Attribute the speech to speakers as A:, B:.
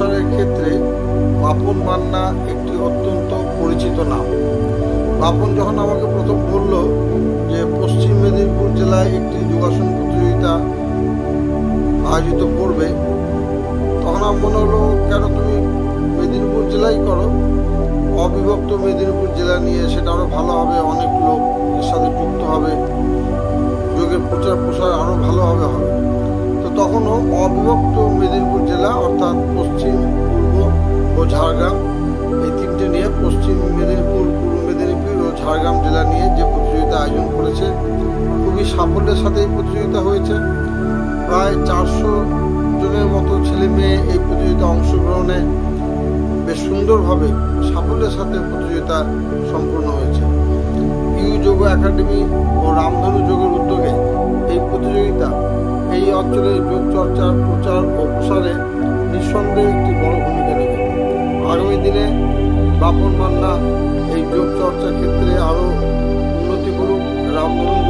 A: প্রসারের ক্ষেত্রে বাপন মান্না একটি অত্যন্ত পরিচিত নাম। বাপন যখন আমাকে প্রথম বলল যে পশ্চিম মেদিনীপুর জেলায় একটি যোগাসন প্রতিযোগিতা আয়োজিত করবে, তখন আমার মনে হলো কেন তুমি মেদিনীপুর জেলায় করো, অবিভক্ত মেদিনীপুর জেলা নিয়ে সেটা আরও ভালো হবে, অনেক লোক এর সাথে যুক্ত হবে, যোগের প্রচার প্রসার আরও ভালোভাবে হবে। তো তখনও অবিভক্ত মেদিনীপুর জেলা অর্থাৎ পশ্চিম, পূর্ব ও ঝাড়গ্রাম এই তিনটে নিয়ে, পশ্চিম মেদিনীপুর, পূর্ব মেদিনীপুর ও ঝাড়গ্রাম জেলা নিয়ে যে প্রতিযোগিতা আয়োজন করেছে, খুবই সাফল্যের সাথে এই প্রতিযোগিতা হয়েছে। প্রায় 400 জনের মতো ছেলে মেয়ে এই প্রতিযোগিতা অংশগ্রহণে বেশ সুন্দরভাবে সাফল্যের সাথে প্রতিযোগিতা সম্পূর্ণ হয়েছে। ইউ যোগ একাডেমি ও রামধনু যোগের উদ্যোগে এই প্রতিযোগিতা এই অঞ্চলে যোগ চর্চার প্রচার ও প্রসারে নিঃসন্দেহে একটি বড় ভূমিকা নেবে। আগামী দিনে বাপন মান্না এই যোগ চর্চার ক্ষেত্রে আরও উন্নতি করুক, রামধনু